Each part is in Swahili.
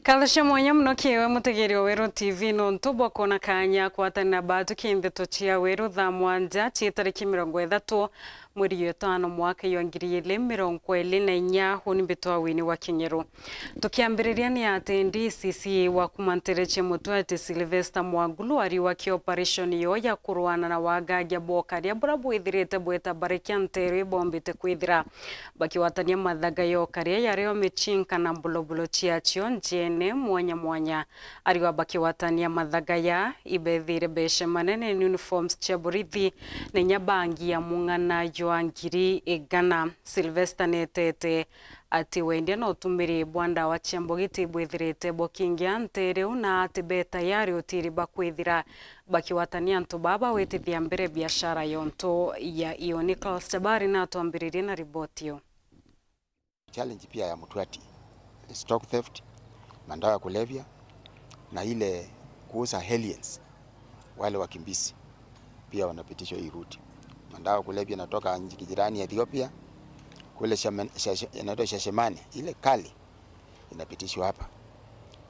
Kalasha mwanya mno kiwe mutegeri wa Wero TV nontubo kona kanya kwatana batu kindeto chia Wero tha mwanja tariki 30 mweri wetano mwaka yongiri 2024 huni bitwa wini wa Kinyeru. Tukiambiriria ni ati DCC wa kumantereche Mutwete Sylvester Mwangulu ari wa ki operation yo ya kurwana na wagagia bokaria burabu ithirite bweta barikia ntere bombite kwithira bakiwatania mathaga yo karia yareo michinka na bulobulo chia chionjene mwanya mwanya ari wa bakiwatania mathaga ya ibethire beshe manene uniforms chia burithi na nyabangi ya mungana yoangiri igana. Sylvester netete ati wendia no tumiri bwanda wa chiambogiti bwithirite bokingia ntere una ati beta yari utiri bakwithira bakiwatania ntu baba wetithia mbere biashara yonto ya iyo. Nicholas Tabari na tuambiririe na ripoti yo. Challenge pia ya Mutwete, stock theft, madawa ya kulevya na ile kuuza aliens wale wakimbizi pia wanapitishwa hii route. Madawa ya kulevya natoka nchi jirani ya Ethiopia kule inaitwa Shashemani, ile kali inapitishwa hapa.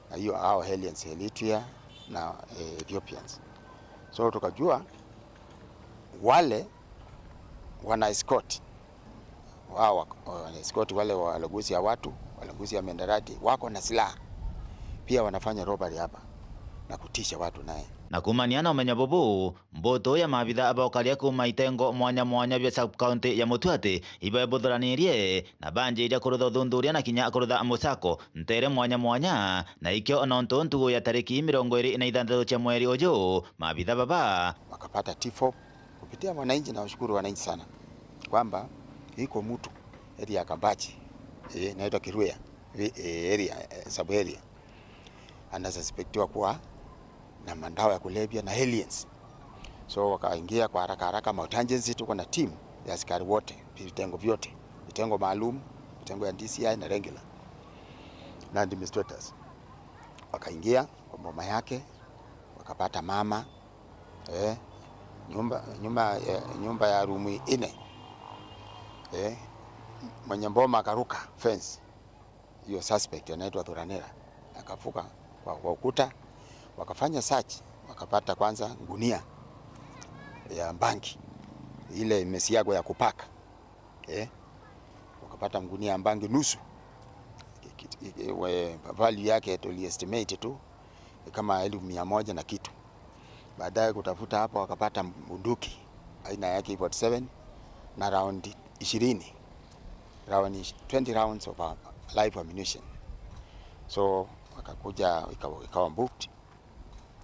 Na hiyo hao aliens Eritrea na Ethiopians. So tukajua wale wana escort wao wana escort wale walaguzi ya watu, walaguzi ya mendarati wako na silaha pia wanafanya robbery hapa na kutisha watu naye. Na kumaniana umenya bobo mboto ya mabitha abokaria kuma itengo mwanya mwanya bya sub county ya Mutwete iba bothoranirie na banje iria kurutha thunduria na kinya kurutha musako ntere mwanya mwanya na ikyo ononto ntugo ya tariki 26 cha mweri ojo mabitha baba wakapata tifo kupitia wananchi. Na washukuru wananchi sana kwamba iko mtu area Kabachi naitwa Kiruya area sub area anasuspektiwa kuwa na madawa ya kulevya na aliens. So wakaingia kwa haraka haraka Mautangency, tuko na team ya askari wote vitengo vyote, vitengo maalum, vitengo ya DCI na regular na administrators. Wakaingia kwa boma yake wakapata mama nyumba ya rumu 4 mwenye mboma akaruka fence. Hiyo suspect anaitwa Thuranera akafuka kwa ukuta. Wakafanya search wakapata kwanza gunia ya bangi ile mesiago ya kupaka wakapata gunia ya bangi nusu, value yake tuli estimate tu kama 1,100 na kitu. Baadaye kutafuta hapo wakapata bunduki aina yake 47 na round 20 rounds of live ammunition. So wakakuja ikawa booked.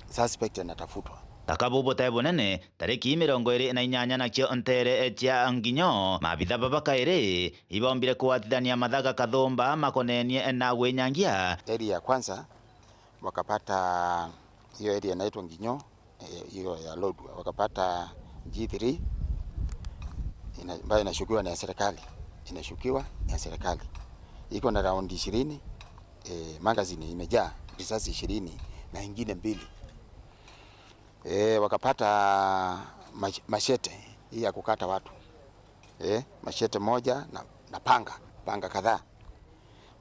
Suspect anatafutwa. Takabubo taibo nene tariki 28 na kio ntere chia nginyo mabitha baba kaire ibombire kuatithania mathaga kathomba makonenie na gwenyangia. Area ya kwanza wakapata hiyo area inaitwa Nginyo, hiyo ya Lodwa wakapata G3 ambayo inashukiwa na serikali, iko na round 20, magazine imejaa risasi 20 na ingine 2. Wakapata machete hii ya kukata watu, machete moja na panga kadhaa.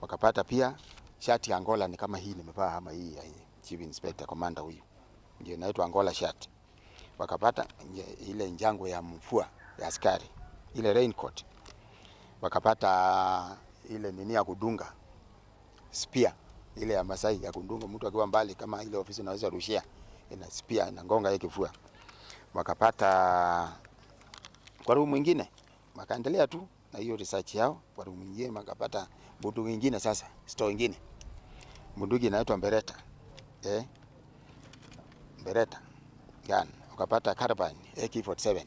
Wakapata pia shati ya Angola, ni kama hii nimevaa ama hii ya Chief Inspector Commander huyu ndio inaitwa Angola shirt. Wakapata ile njangwe ya mfua ya askari, ile raincoat. Wakapata ile nini ya kudunga spear, ile ya Masai ya kudunga mtu akiwa mbali, kama ile ofisi unaweza rushia ina spear na ngonga yake kifua. Wakapata kwa room mwingine, wakaendelea tu na hiyo research yao. Kwa room mwingine wakapata bunduki nyingine, sasa store nyingine, bunduki inaitwa Beretta Beretta gun. Wakapata carbine AK47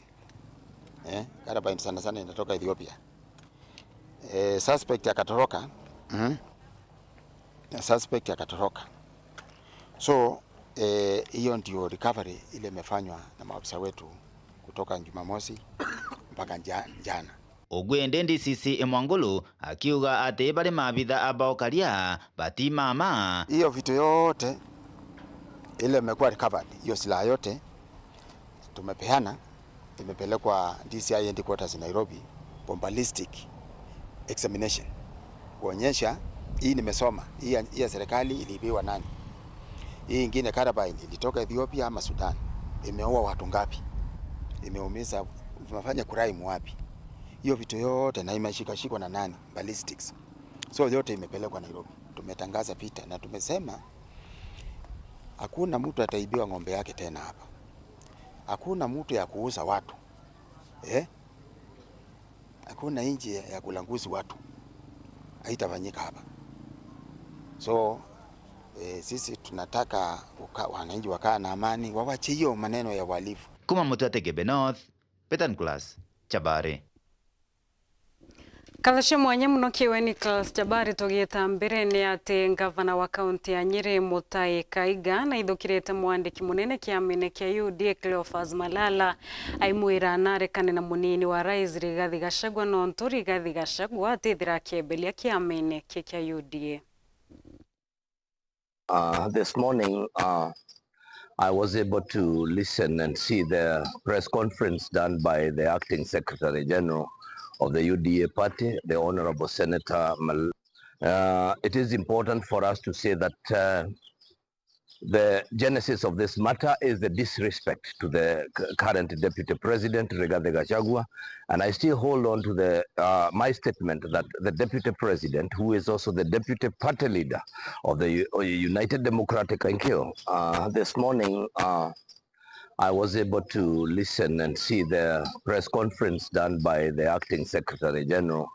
carbine sana sana inatoka Ethiopia. Suspect akatoroka. Suspect akatoroka. So hiyo ndio recovery ile imefanywa na maafisa wetu kutoka Jumamosi mpaka jana. Ogwende DCC Mwangulu akiuga ati bali mabitha abokaria bati mama hiyo vitu yote ile imekuwa recovered. Hiyo silaha yote tumepeana, imepelekwa DCI headquarters Nairobi for ballistic examination kuonyesha Hii nimesoma. Hii ya serikali iliibiwa nani? Hii ingine Carbine ilitoka Ethiopia ama Sudan. Imeua watu ngapi? Imeumiza, imefanya crime wapi? Hiyo vitu yote na imeshikashikwa na nani? Ballistics. So yote imepelekwa Nairobi. Tumetangaza vita na tumesema hakuna mtu ataibiwa ng'ombe yake tena hapa. Hakuna mtu ya kuuza watu. Hakuna nchi ya kulanguzi watu. Haitafanyika hapa. So sisi tunataka wananchi wakaa na amani, wawache hiyo maneno ya uhalifu. Kuma Mutwate Gebe North, Petan Class, Chabare. Kalashe mwanya muno kiwe Nicholas Chabare togeta mbere ni ate gavana wa kaunti ya Nyeri Mutahi Kahiga na ithukirete mwandiki munene kiamene kia UDA Cleophas Malala aimwira narekane na munini wa rais Rigathi Gachagua nontu Rigathi Gachagua atithira kiebelia kiamene kia UDA. This morning, I was able to listen and see the press conference done by the Acting Secretary General of the UDA party, the Honorable Senator it is important for us to say that the genesis of this matter is the disrespect to the current Deputy President, Rigathi Gachagua, and I still hold on to the my statement that the Deputy President, who is also the Deputy Party Leader of the United Democratic this morning, I was able to listen and see the press conference done by the Acting Secretary General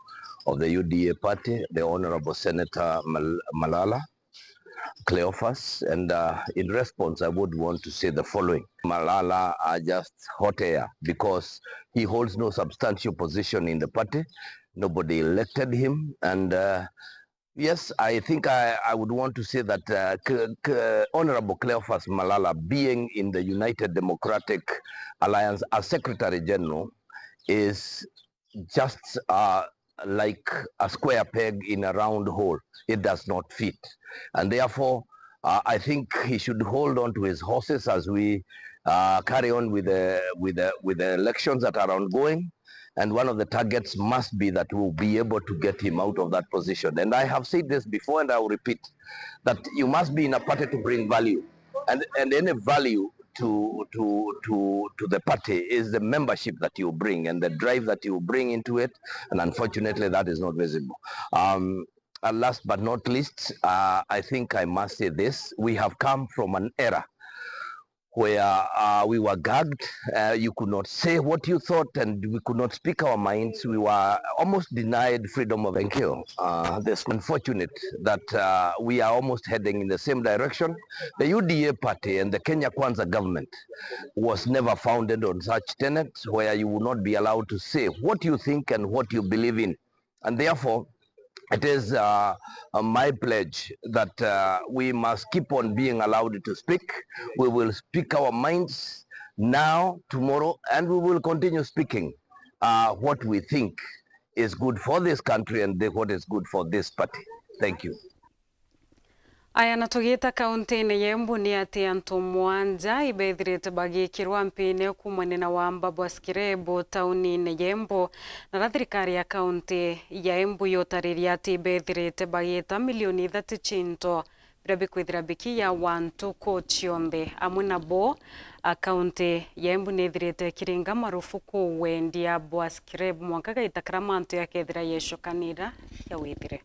of the UDA party, the Honorable Senator Malala Cleophas, and in response I would want to say the following. Malala are just hot air because he holds no substantial position in the party. Nobody elected him, and yes, I think I would want to say that Honorable Cleophas Malala, being in the United Democratic Alliance as Secretary General, is just like a square peg in a round hole. It does not fit, and therefore I think he should hold on to his horses as we carry on with the elections that are ongoing. And one of the targets must be that we'll be able to get him out of that position. And I have said this before, and I will repeat, that you must be in a party to bring value, and any value to the party is the membership that you bring and the drive that you bring into it, and unfortunately that is not visible. And last but not least, I think I must say this: we have come from an era where we were gagged, you could not say what you thought, and we could not speak our minds. We were almost denied freedom of enquiry. It's unfortunate that we are almost heading in the same direction. The UDA party and the Kenya Kwanza government was never founded on such tenets where you will not be allowed to say what you think and what you believe in. And therefore, it is my pledge that we must keep on being allowed to speak. We will speak our minds now, tomorrow, and we will continue speaking what we think is good for this country and what is good for this party. Thank you. Aya natugita kaunti-ini ya Embu ni ati antu mwanja ibethirite bagikirwa mpine kumanena wa Mbabu Askirebo tauni-ini ya Embu na thirikari ya kaunti ya Embu yotariria ati ibethirite bagita milioni 3 chinto birabi kwithira biki ya wantu ko chionde amuna bo kaunti ya Embu nithirite kiringa marufuku wendia Mbabu Askirebo mwaka gaitakara mantu ya kethira yeshokanira ya withire.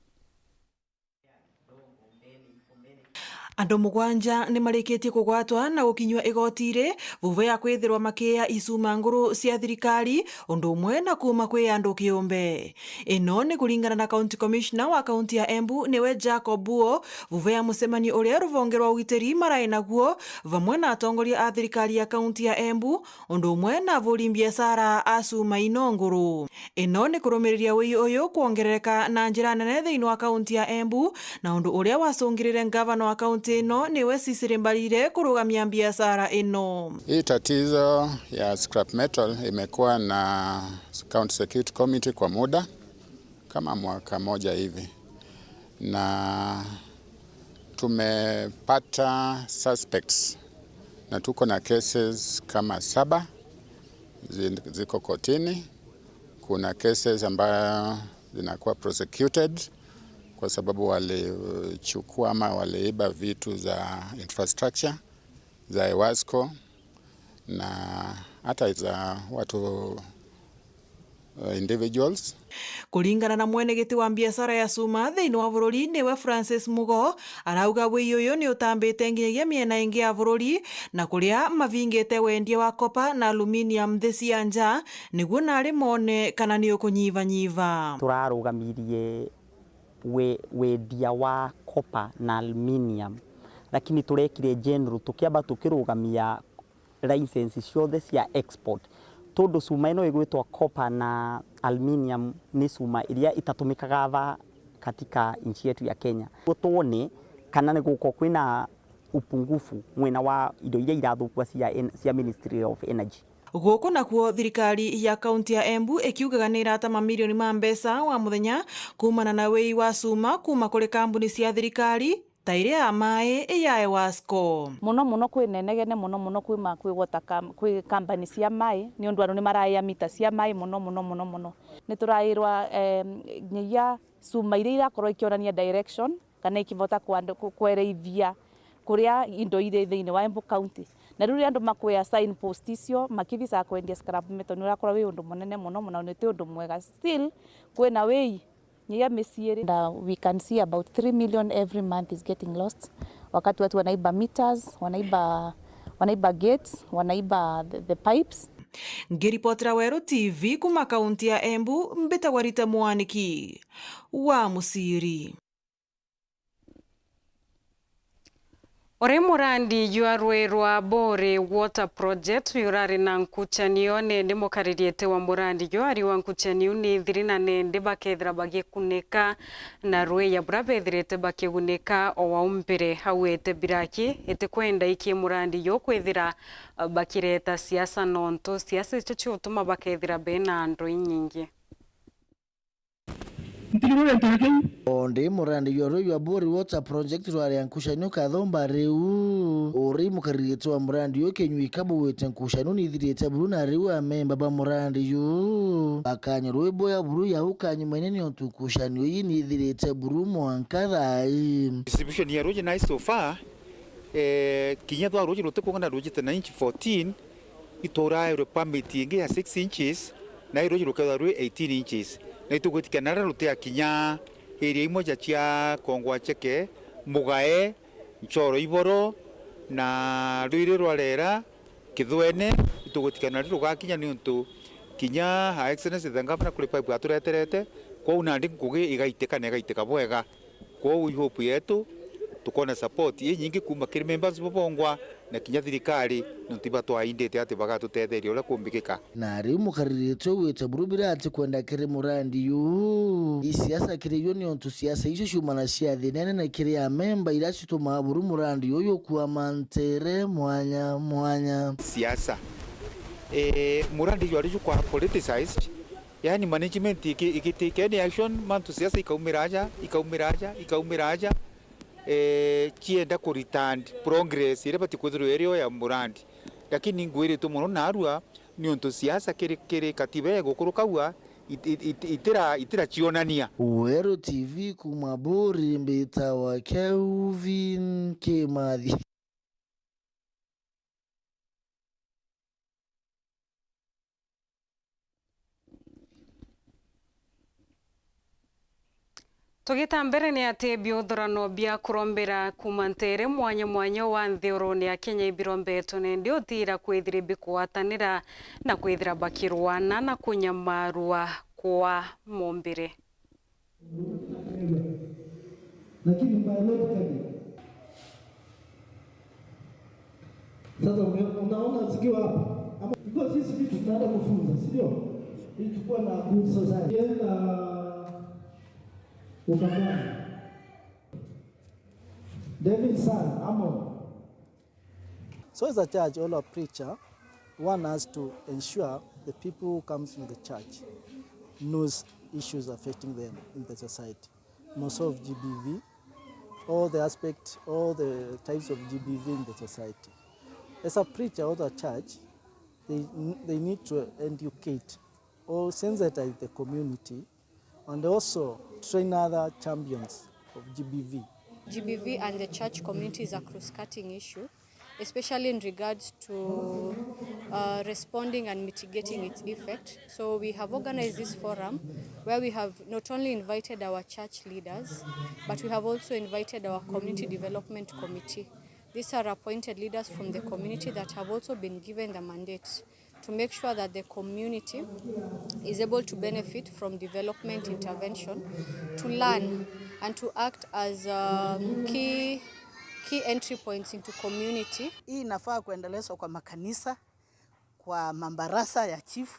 Andu mugwanja ni marikitie kugwatwa na gukinywa igotire vuvu ya kwithirwa makia icuma nguru cia thirikari undu umwe na kuma kwi andu kiumbe. Ino ni kuringana na County Commissioner wa kaunti ya Embu niwe Jacob Buo vuvu ya musemani uria ruvonge rwa ugitiri marai naguo vamwe na atongoria a thirikari ya kaunti ya Embu undu umwe na avuri biashara acuma ino nguru. Ino ni kurumiriria wii uyu kuongerereka na njira nene thiini wa kaunti ya Embu na undu uria wacungirire gavana wa kaunti ino niwe Cecily Mbarire kurugamia biashara ino. Hii tatizo ya scrap metal imekuwa na County Security Committee kwa muda kama mwaka moja hivi, na tumepata suspects na tuko na cases kama 7 ziko kotini. Kuna cases ambayo zinakuwa prosecuted kwa sababu walichukua ama waliiba vitu za infrastructure za Ewasco na hata za watu individuals. Kulingana na mwenegiti wa biashara ya cuma thiini wa bururi niwe Francis Mugo arauga wiyoyo ni utambite nginyagia miena ingi ya bururi na kuria mavingite wendia wa copper na aluminium thi cia nja niguo nari mone kana ni ukunyivanyiva. Turarugamirie wendia wa copper na aluminium lakini turekire general tukiamba tukirugamia license ciothe cia export tondu cuma ino igwitwa copper na aluminium ni cuma iria itatumikaga katika nchi yetu ya Kenya. Tuone kana ni guko kwina upungufu mwena wa indo iria irathukua cia Ministry of Energy. Guku nakuo thirikari ya kaunti ya Embu ikiugaga ni irata mamilioni ma mbeca wa muthenya kumana na wei wa cuma kuma kuri kambuni cia thirikari ta iria ya mai ya Ewasco. Muno kwinenegene muno kwi company cia mai ni undu ni maraya mita cia mai muno ni turairwa nyiya cuma iria irakorwo ikionania direction kana ikivota kwereithia kuria indo ire thiini wa Embu County na riu andu makwea sign post icio makivisa kwendia scrap metal ni urakorwo wi undu munene muno ni undu mwega still kwina wei. We can see about 3 million every month is getting lost. Wakati watu wanaiba meters, wanaiba gates, wanaiba the pipes. Ngiripotera Weru TV kuma kaunti ya Embu, mbitagwa Rita Mwaniki wa Musiri. Ore murandi jua rwa Bore Water Project yurari na nkuchanio nende mukaririete wa murandi juari wa nkuchanio ni thirina nende bakethra bagikuneka na rwe ya brabethirete bakiguneka o waumbire hawete biraki ete kwenda iki murandi yo kwethira bakireta siasa nonto siasa icho utuma bakethira bena ando nyingi. Onde murandi yoro ya Bore Water Project rwari yankushanyo kathomba riu ori mukaririete wa murandi yo kenywi kabo wete nkushano ni thirete buru na riu amemba ba murandi yo akanya rwebo ya buru ya ukanya manene ontukushanyo yi ni thirete buru mwankarai distribution ya roje nice so far kinya twa roje rote kongana roje ta 14 itora ro permit yenge ya 6 inches na roje roka ro 18 inches na itugutikana rute akinya area imoja cia Kongwa Cheke Mugae Nchoro Iboro na Rwire Rwarera Kithwene itugutikana rugakinya ni untu kinya ha excellence thangapna kuri pipe atureterete kwa unandi ngugi igaiteka bwega kwa we hope yetu tukona support nyingi kuma kiri members bobongwa na kinya thirikari ntiba twaindete ati bagatutetheria ula kumbikika na riu mukaririete wete burubira ati kwenda kiri murandi yu isiasa kiri yo ni ontu siasa icio ciumana cia thinene na kiri ya memba ira cituma buru murandi yo kuwa mantere mwanya siasa murandi yo ari kwa politicized yani management ikitake any action mantu siasa ikaumiraja chienda kuritand progress ile bati kuthuru area ya murandi lakini ngwire tu muno narua ni onto siasa kiri katibe gukurukaua itira chionania. Weru TV kuma Bore mbita wa Kelvin Kimathi. Tugita mbere ni ati biuthurano bia kurombera kumantere mwanya wa nthuruni ya Kenya ibirombeto nende utira kwithira bikwatanira na kwithira bakirwana na kunyamarua kwa mombire. Lakini biologically sasa unaona zikiwa hapa because hizi vitu tunaenda kufunza sio ili tukue na good society David San Amon. So as a church or a preacher, one has to ensure the people who comes from the church knows issues affecting them in the society. Most of GBV, all the aspects, all the types of GBV in the society. As a preacher or the church, they need to educate or sensitize the community and also train other champions of GBV. GBV and the church community is a cross-cutting issue, especially in regards to responding and mitigating its effect. So we have organized this forum where we have not only invited our church leaders, but we have also invited our community development committee. These are appointed leaders from the community that have also been given the mandate to make sure that the community is able to benefit from development intervention, to learn and to act as key entry points into community. Hii inafaa kuendelezwa kwa makanisa, kwa mambarasa ya chief,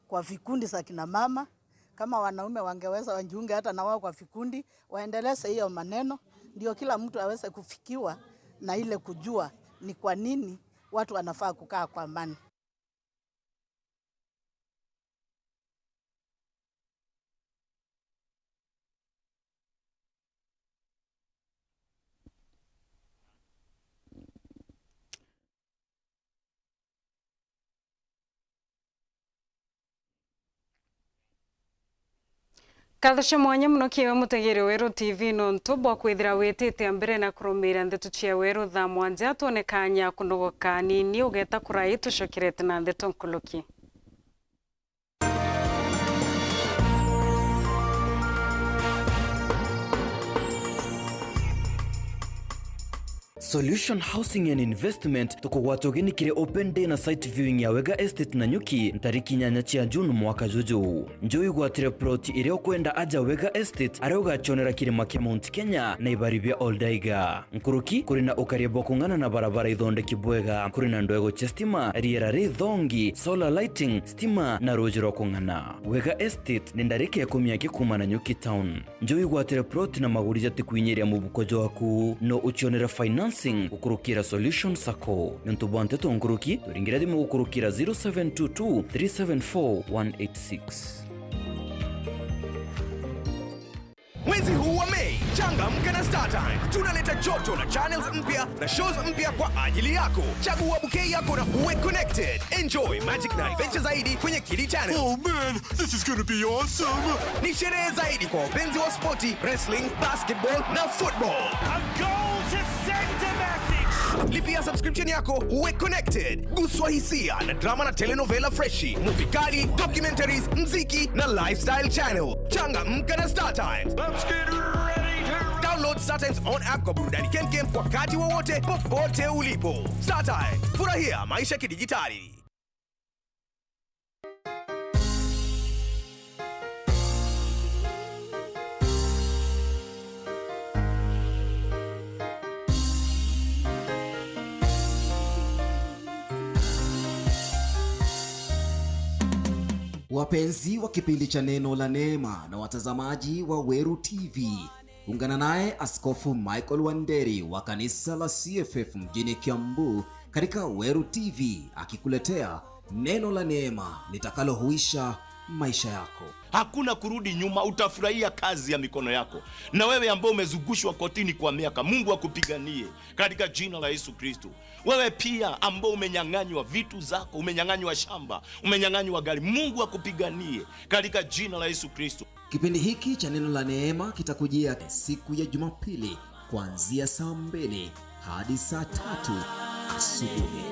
kwa vikundi za kina mama. Kama wanaume wangeweza wajiunge hata na wao kwa vikundi, waendeleze hiyo maneno, ndio kila mtu aweze kufikiwa na ile kujua ni kwa nini watu wanafaa kukaa kwa amani. Kathasha mwanya muno kiwe mutegere Weru TV nontu bwa kwithira witite mbere na kurumira ndeto cia Weru thaa mwanja tuonekanya kunogoka nini ugeta kurai tucokirete na ndeto nkuluki. Solution Housing and Investment tukugwatuginikire open day na site viewing ya Wega Estate na Nyuki tariki 8 June mwaka juju. Njoo igwatire plot ire okwenda aja Wega Estate ari ugachonera kirima kia Mount Kenya na ibaribia Oldaiga. Nkuruki kuri na ukaribo kungana na barabara ithondeki bwega, kuri na ndwego cia stima, riera rithongi, solar lighting, stima na rujiro kungana. Wega Estate ni ndariki ya kumyaki kuma na Nyuki town. Njoo igwatire plot na magurija tikwinyeria mubukojo waku no uchonera finance ukurukira Solution Sacco. Nintubante tonguruki turingira dimu ukurukira 0722 374 186. Mwezi huu wa Mei, changamka na StarTimes. Tunaleta joto na channels mpya na shows mpya kwa ajili yako. Chagua bouquet yako na uwe connected. Enjoy magic na adventure zaidi kwenye Kiddy Channel. Oh man, this is gonna be awesome. Ni sherehe zaidi kwa wapenzi wa spoti, wrestling, basketball na football. A goal to send a message. Lipia subscription yako uwe connected. Guswa hisia na drama na telenovela freshi, movie kali, documentaries, mziki na lifestyle channel. Changamka na StarTimes. Let's get ready to download StarTimes on app kwa burudani kemkem wakati wowote popote ulipo. StarTimes, furahia maisha kidijitali. Wapenzi wa kipindi cha Neno la Neema na watazamaji wa Weru TV, ungana naye Askofu Michael Wanderi wa kanisa la CFF mjini Kiambu katika Weru TV akikuletea Neno la Neema litakalohuisha maisha yako. Hakuna kurudi nyuma, utafurahia kazi ya mikono yako. Na wewe ambao umezungushwa kotini kwa miaka, Mungu akupiganie katika jina la Yesu Kristo. Wewe pia ambao umenyang'anywa vitu zako, umenyang'anywa shamba, umenyang'anywa gari, Mungu akupiganie katika jina la Yesu Kristo. Kipindi hiki cha Neno la Neema kitakujia siku ya Jumapili kuanzia saa 2 hadi saa 3 asubuhi.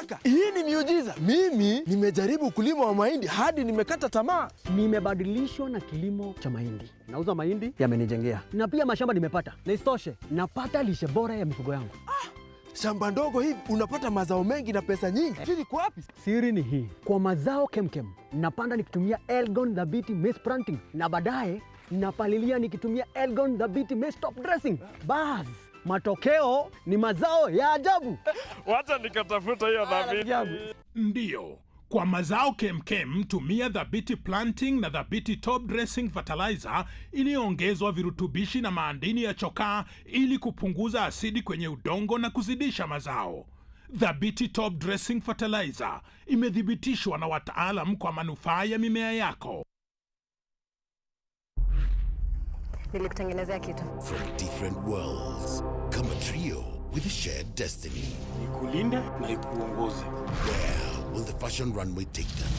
Hakika hii ni miujiza. Mimi nimejaribu ukulima wa mahindi hadi nimekata tamaa. Nimebadilishwa na kilimo cha mahindi. Nauza mahindi yamenijengea. Na pia mashamba nimepata. Na isitoshe, napata lishe bora ya mifugo yangu. Shamba ndogo hivi unapata mazao mengi na pesa nyingi. Siri kwa wapi? Siri ni hii. Kwa mazao kemkem, napanda nikitumia Elgon Dhabiti Maize Planting na baadaye napalilia nikitumia Elgon Dhabiti Maize Top Dressing. Bas, matokeo ni mazao ya ajabu. Wacha nikatafuta hiyo Dhabiti. Ndio. Kwa mazao kemkem tumia Dhabiti Planting na Dhabiti Top Dressing Fertilizer iliyoongezwa virutubishi na madini ya chokaa ili kupunguza asidi kwenye udongo na kuzidisha mazao. Dhabiti Top Dressing Fertilizer imethibitishwa na wataalam kwa manufaa ya mimea yako. Nilikutengenezea kitu. From different worlds, come a trio with a shared destiny. Nikulinde na ikuongoze. Where will the fashion runway take them?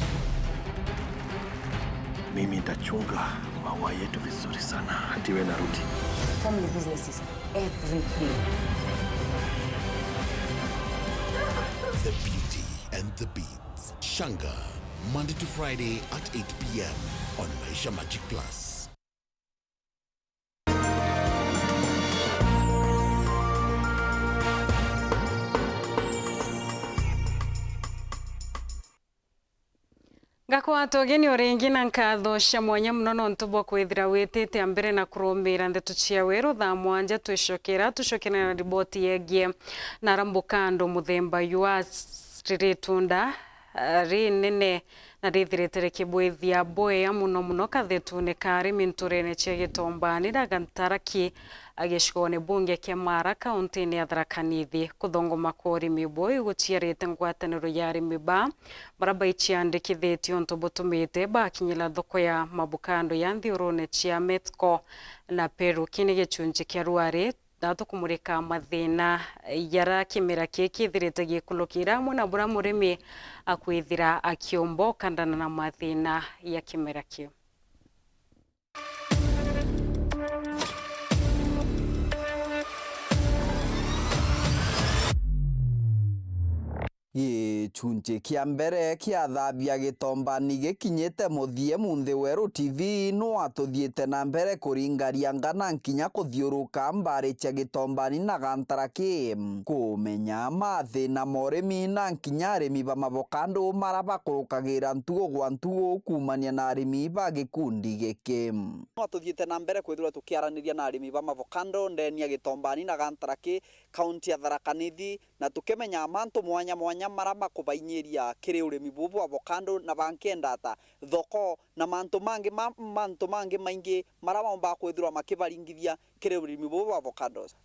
Mimi nitachunga maua yetu vizuri sana hadi wewe narudi. Family business is everything. The Beauty and the Beats. Shanga, Monday to Friday at 8 p.m. on Maisha Magic Plus. Gako atogeni orengi na nkatho cia mwanya muno no ntubwa kwithira witite ambere na kurumira ndeto cia weru thaa mwanja twicokera na riboti yegie na rambukando muthemba yua riritunda rinene na rithirite kibwithia boya muno kathetune kari minturene cia Gitombani na Gantaraki agishikone bunge kia Mara kaunti ya Tharaka Nithi kuthongoma kwa miboi guciarite ngwataniro ya arimi maraba ichiandikithitio ntubutumite bakinyila thoko ya mabukando ya nthurune cia Metco na Peru kini gicunji kia Ruare dato kumurika mathina yara kimera kithirite gikulukira muna bura murimi akwithira akiombo kandana na mathina ya kimera kio. Gicunji kia mbere kia thabia Gitombani gikinyite muthie munthi Weru TV no atuthiite na mbere kuringaria ngana nkinya kuthiuruka mbari cia Gitombani na Gantaraki kumenya mathina morimi na nkinya arimi ba mavokando maraba kurukagira ntugo gwa ntugo kumania na arimi ba gikundi giki no atuthiite na mbere kwithirwa tukiaraniria na arimi ba mavokando ndeni ya Gitombani na Gantaraki kaunti ya Tharaka Nithi na tukimenya mantu mwanya marama kubainyiria kiri urimi bubu avocado na bankendata thoko na mantu mangi maingi marama mba kwithirwa makibaringithia kiri urimi bubu avocados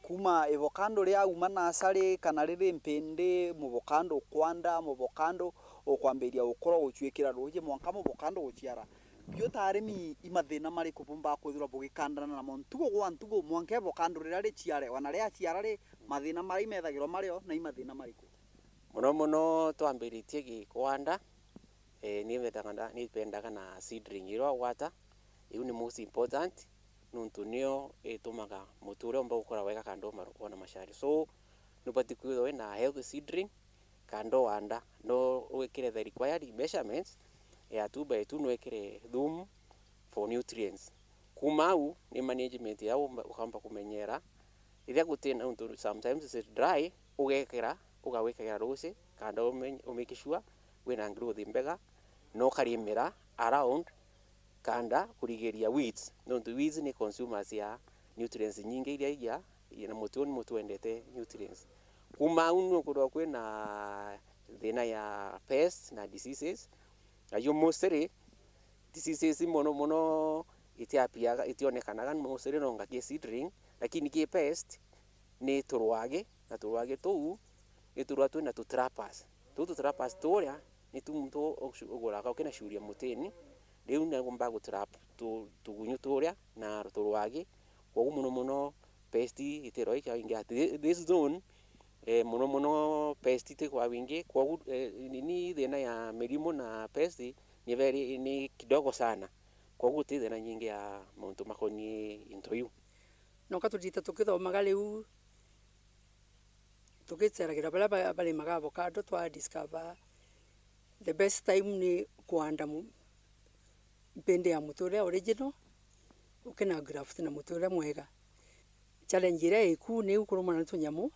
kuma avocado ria uma nasari kana riri mpindi muvocado kwanda muvocado okwambiria ukoro gucwikira ruje mwanka muvocado guciara byota arimi imathina mari kubumba kwithirwa bugikandana na montugo gwa ntugo mwanka avocado rira riciare wana ria ciara ri mathina mari methagirwo mario na imathina mariku muno twambiritie gikwanda nipendaga na seedling iro gwata iu ni most important nuntu nio itumaga muture omba gukora wega kando marukona mashari so nubati kwitho na health seedling kando wanda no wekire the required measurements ya 2x2 no wekire thumu for nutrients kumau ni management ya ukamba kumenyera ithia gutina nuntu sometimes it's dry ugekira ugawekera ruci kanda umikishua wina growth mbega no karimira around kanda kurigeria weeds no the weeds ni consumers ya nutrients nyingi iria na mutu endete nutrients kuma unu kurwa kwina thina ya pests na diseases ayo mostly diseases mono itiapia itionekanaga mostly no ngakie seedling lakini ki pest ni turwage na turwage tuu iturwa twina tutrappers turia ni tumto ogora ka kena shuria muteni riu na gomba gutrap tugunyu turia na turwage kwa muno pesti itero ikya ingia this zone muno pesti te kwa wingi kwa ni thina ya milimo na pesti ni kidogo sana kwa guti thina nyingi ya muntu makoni into yu no katujita tukithomaga riu tukitseragira bara bali maga avocado twa discover the best time ni kuanda mpende ya muture original ukena graft na muture mwega. Challenge ile iku ni ukuruma na tunyamu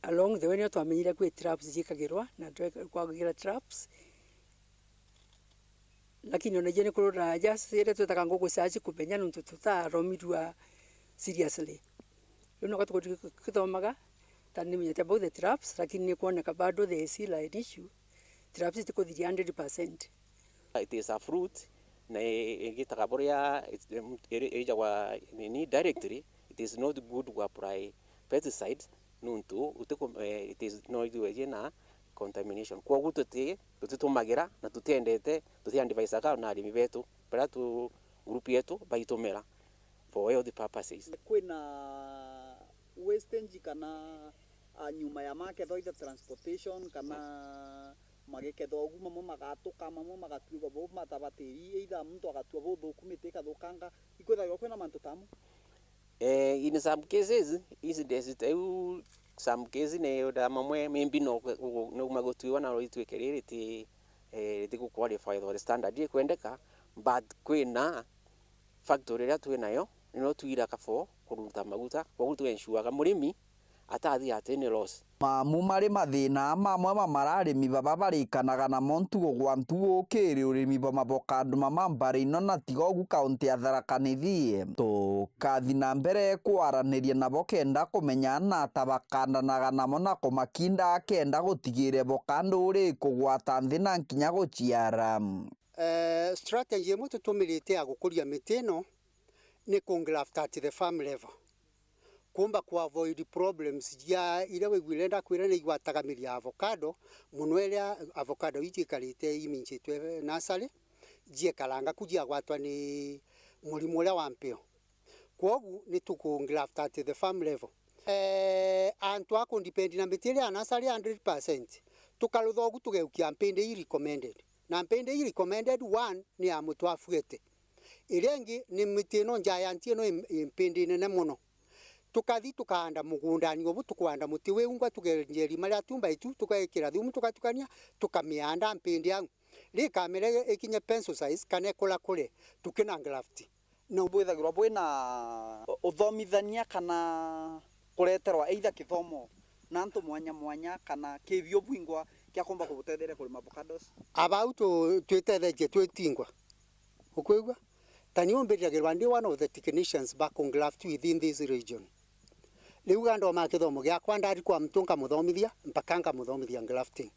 along the way ni twamenyire kwi traps jikagirwa na kwagira traps, lakini ona jene kurura just ile tutaka ngoko sachi kumenya nuntu tutaromirwa seriously. Luna kwa tukithomaga tani mnyete about the traps, lakini ni kuoneka bado the sea light issue traps iko 100%. It is a fruit na igitaka boria ejagwa ni directly. It is not good to apply pesticides nuntu utiko it is no iwe na contamination kwa gututi tutitumagira na tutendete tutiandivisa ka na arimi betu para tu group yetu baitomera for all the purposes. Kwina wastage kana nyuma ya maketho ida transportation kana mageketho oguma mo magatuka mamo magatuga bo matabateri ida mtu agatua bo thukumite kathukanga ikwetha kwena mantu tamu. In some cases is this some cases ne da mamwe maybe no magotuwa na roitwekerere ti ku qualify the standard kwendeka, but kwina factory ya twenayo no tuira kafo kuruta maguta kwa gutu ensure ga murimi atathi atene loss. Mamu mari mathina mamwe mamararimi baba barikanaga na montugo gwantu ukiri urimi ba mavocado mamambari no na tigogu kaunti ya Tharaka Nithi tukathi na mbere kwaraniria nabo kenda kumenya na tabakandanaga namo na kumakinda kenda gutigire avocado uri kugwata nthi na nkinya guciara. Strategy imwe tutumirite ya gukuria miti no ni kungraft at the farm level, kumba ku avoid problems ya ile wigwirenda kwira ni igwatagamiria avocado muno ile avocado ijikarite iminchitwe nasale jie kalanga kujia gwatwa ni murimu ule wa mpio. Kwogu ni tukungraft at the farm level. Antu ako depend na miti ya nasale 100%. Tukaluthogu tugeukia mpende i recommended. Na mpende i recommended one ni amutu afuete. Irengi ni miti no giant no mpende nene muno. Tukathi tukanda mugundani obu tukwanda muti we ungwa tugenjeri maria tumba itu tukekira thumu tukatukania tukamianda mpindi yangu ri kamera ikinye pencil size kana kola kule tukina graft no bwithagirwa bwina uthomithania kana kureterwa either kithomo na antu mwanya kana kivyo bwingwa kya komba kubutethera kuri avocados abauto twetetheje twetingwa ukwigwa tani ombiragirwa ndi one of the technicians back on graft within this region. Liu gando makithomo gya kwandari kwa mtunga muthomithia mpaka nga muthomithia grafting.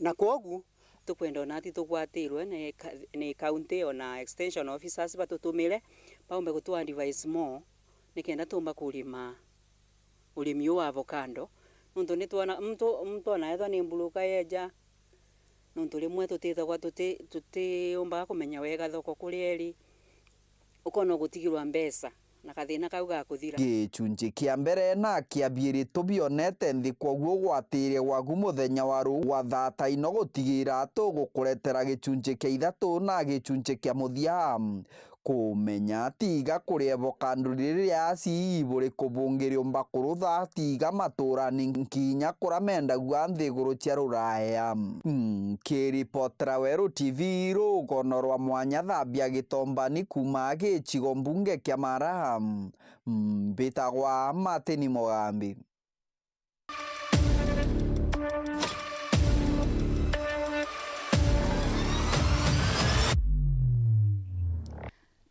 Na kwogu tukwenda onati tugwatirwe ni county ona extension officers batutumire baumbe gutu advise more nikenda tumba kulima ulimi wa avocado nuntu ni tuona mtu anaethwa ni mbuluka yeja nuntu rimwe tutithagwa umba kumenya wega thoko kurieri ukono gutigirwa mbesa na kathina kau ga kuthira. Gicunji kia mbere na kiambiri tubionete nthi kwoguo gwatire gwaku muthenya waru wa thata ino gutigira tugukuretera gicunji kia ithatu na gicunji kia muthia kumenya tiga kuri avocado riria si buri kubungirio mbakuru tha tiga maturani nkinya kuramenda gwa nthi guru cia ruraya. Kiripotera Weru TV rugono rwa mwanya thambia gitombani kuma gicigo mbunge kia Mara mbitagwa Martin Mugambi.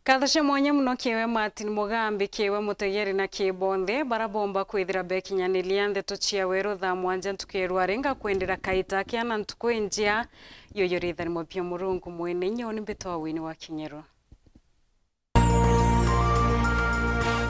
Kathasha mwanya muno kiwe Martin Mugambi kiwe mutegeri na kibonthe barabomba kwithira bekinyanilia ndeto cia Weru tha mwanja ntukirwa renga kwendera kaita kia na ntuku njia yoyorithani mopia murungu mwene nyoni mbitwa wini wa Kinyero.